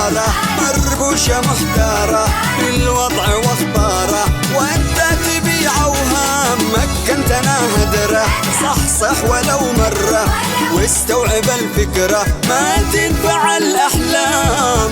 جبارة مربوشة محتارة بالوضع واخباره، وانت تبيع وهامك انت انا هدره. صح ولو مرة واستوعب الفكرة، ما تنفع الأحلام.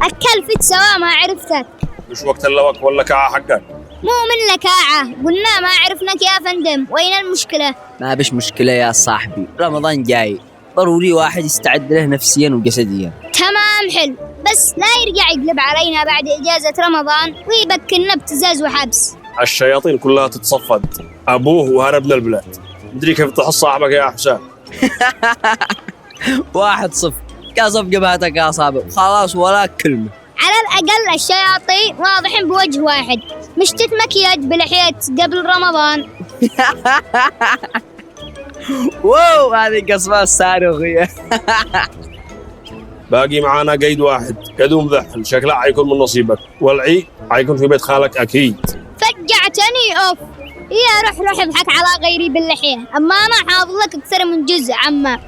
أكلفت سوا ما عرفتك. مش وقت اللوك ولا كاعة حقك؟ مو من لكاعة، قلنا ما عرفنك يا فندم. وين المشكلة؟ ما بش مشكلة يا صاحبي، رمضان جاي ضروري واحد يستعد له نفسيا وجسديا. تمام حلو، بس لا يرجع يقلب علينا بعد إجازة رمضان ويبكلنا ابتزاز وحبس. الشياطين كلها تتصفد، أبوه وهرب للبلاد. مدري كيف تحص صاحبك يا حسام. 1-0 قصف جبهتك يا صابر، خلاص ولا كلمة. على الأقل الشياطين واضحين بوجه واحد، مش تتمكيج بلحية قبل رمضان. واو هذه قصفة صاروخية. باقي معانا قيد واحد، قدوم ذحل شكله حيكون من نصيبك، والعي حيكون في بيت خالك أكيد. فجعتني أوف. يا روح ابحث على غيري باللحية، أما أنا حافظ لك أكثر من جزء عما.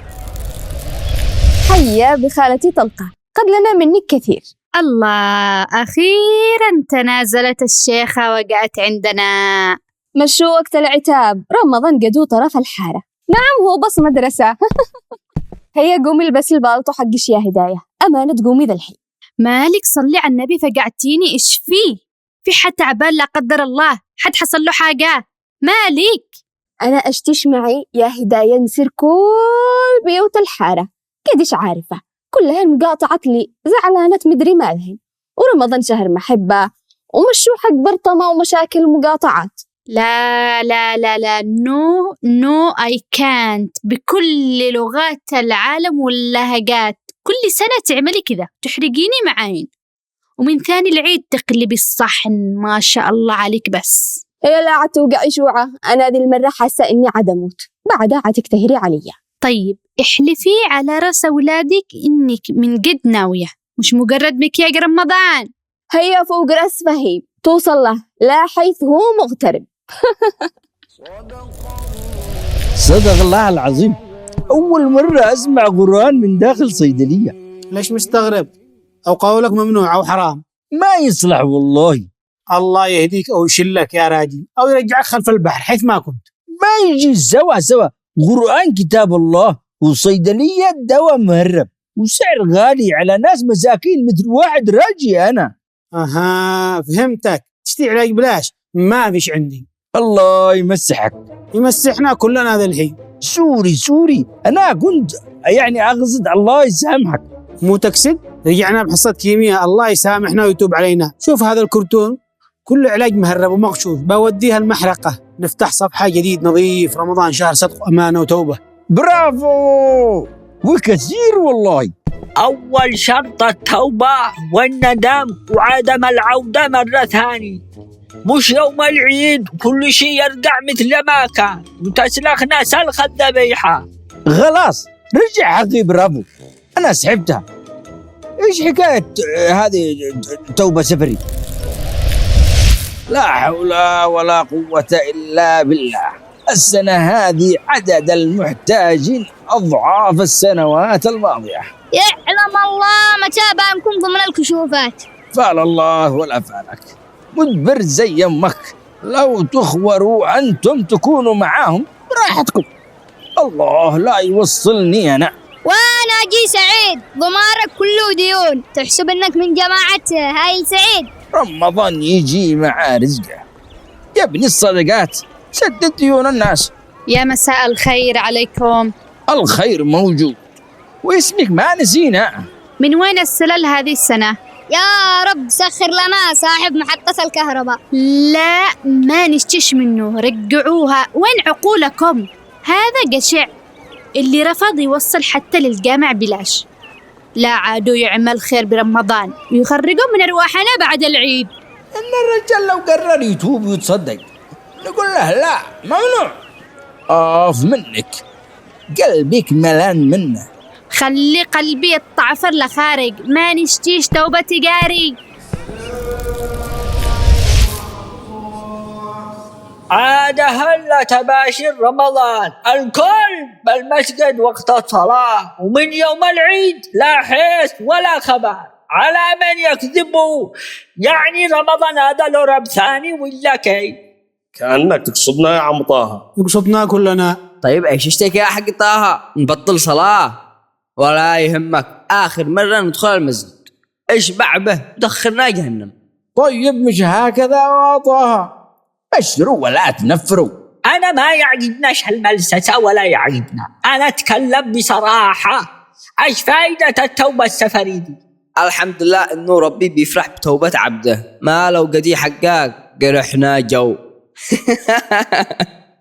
هيا بخالتي طلقة، قد لنا منك كثير. الله، أخيرا تنازلت الشيخة وقعت عندنا. مشوا وقت العتاب، رمضان قدو طرف الحارة. نعم هو بس مدرسة. هيا قومي البسي البالطو حقش يا هداية، أمانة قومي ذا الحين. مالك صلي على النبي فقعتيني، إيش فيه؟ في حد تعبان لا قدر الله، حد حصل له حاجة؟ مالك؟ أنا أشتش معي يا هداية نسير كل بيوت الحارة، كدش عارفة كلهن مقاطعت لي زعلانة مدري مالهن، ورمضان شهر محبة ومشوا حق برطمة ومشاكل ومقاطعات. لا لا لا لا، نو I can't. بكل لغات العالم واللهجات كل سنة تعملي كذا تحرقيني معاين، ومن ثاني العيد تقلبي الصحن. ما شاء الله عليك. بس هي لا عتوقعي شوعة، أنا ذي المرة حاسة إني عدموت، بعدها عتكتهري عليا. طيب احلفي على رأس أولادك إنك من قد ناوية، مش مجرد مكياج رمضان. هيا فوق رأس فهيم توصل له لا حيث هو مغترب. صدق الله العظيم، أول مرة أسمع قرآن من داخل صيدلية. ليش مستغرب؟ أو قولك ممنوع أو حرام؟ ما يصلح والله. الله يهديك أو يشلك يا راجل، أو يرجعك خلف البحر حيث ما كنت. ما يجي سوا قرآن كتاب الله وصيدلية دواء مهرب وسعر غالي على ناس مساكين مثل واحد راجي أنا. أها فهمتك، تشتري علاج بلاش؟ ما فيش عندي. الله يمسحك. يمسحنا كلنا ذا الحين. سوري أنا كنت يعني أقصد الله يسامحك. مو تقصد؟ رجعنا بحصة كيمياء، الله يسامحنا ويتوب علينا. شوف هذا الكرتون كله علاج مهرب ومغشوش، بوديها المحرقة، نفتح صفحة جديد نظيف. رمضان شهر صدق وأمانة وتوبة. برافو وكثير والله. أول شرط التوبة والندم وعدم العودة مرة ثانية، مش يوم العيد كل شيء يرجع مثل ما كان وتسلخنا سلخ الذبيحة. خلاص رجع حقي، برافو أنا سحبتها. إيش حكاية هذه توبة سفري؟ لا حول ولا قوة إلا بالله. السنة هذه عدد المحتاجين أضعاف السنوات الماضية. يعلم الله متى بانكم ضمن الكشوفات. فعل الله ولا فعلك، مدبر زي يمك، لو تخوروا أنتم تكونوا معاهم براحتكم. الله لا يوصلني أنا. وانا اجي سعيد ضمارك كله ديون، تحسب انك من جماعة هاي سعيد. رمضان يجي مع رزقه يا ابن الصدقات، سدد ديون الناس. يا مساء الخير عليكم. الخير موجود، واسمك ما نسينا. من وين السلل هذه السنة؟ يا رب سخر لنا صاحب محطة الكهرباء. لا ما نشتش منه، رجعوها. وين عقولكم؟ هذا قشع اللي رفض يوصل حتى للجامع بلاش. لا عادوا يعمل خير برمضان ويخرجوا من أرواحنا بعد العيد. إن الرجال لو قرر يتوب ويتصدق نقول له لا ممنوع. منك قلبك ملان منه. خلي قلبي يطعفر لخارج، ما نشتيش توبتي قاري. عاد هلا تباشر رمضان، الكل بالمسجد وقت الصلاة، ومن يوم العيد لا حس ولا خبر. على من يكذبوا؟ يعني رمضان هذا له رب ثاني ولا كيف؟ كأنك تقصدنا يا عم طه. يقصدنا كلنا. طيب ايش اشتكي يا حق طه؟ نبطل صلاة؟ ولا يهمك، آخر مرة ندخل المسجد اشبع به دخلنا جهنم. طيب مش هكذا يا طه، بشروا ولا تنفروا. أنا ما يعجبناش هالملسسة ولا يعجبنا، أنا أتكلم بصراحة. إيش فايدة التوبة السفري دي؟ الحمد لله إنه ربي بيفرح بتوبة عبده، ما لو قدي حقاك قرحنا جو.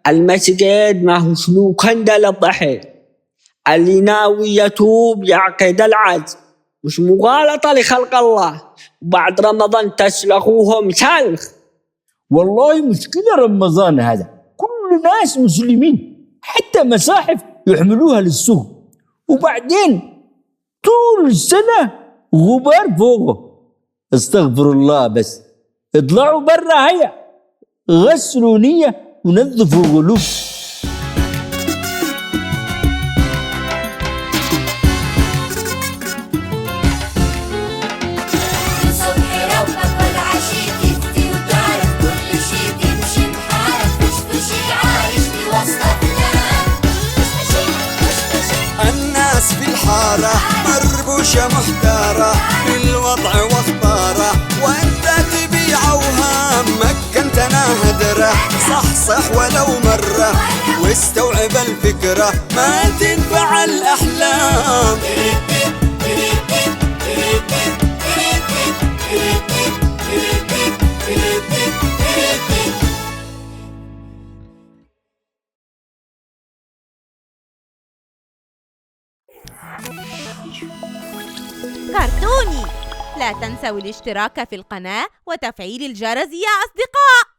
المسجد ما هو شنو كندل الضحك، اللي ناوي يتوب يعقد العزم، مش مغالطة لخلق الله. وبعد رمضان تسلخوهم سلخ. والله مشكلة رمضان هذا، كل ناس مسلمين، حتى مساحف يحملوها للسوق، وبعدين طول السنة غبار فوقه. استغفر الله، بس اطلعوا برا هيا، غسلوا نية ونظفوا قلوب. الناس في الحارة مربوشة محتارة بالوضع واخباره، وانت تبيع وهامك كنتنا هدرة. صح ولو مرة واستوعب الفكرة، ما تنفع الأحلام. كرتوني، لا تنسوا الاشتراك في القناة وتفعيل الجرس يا أصدقاء.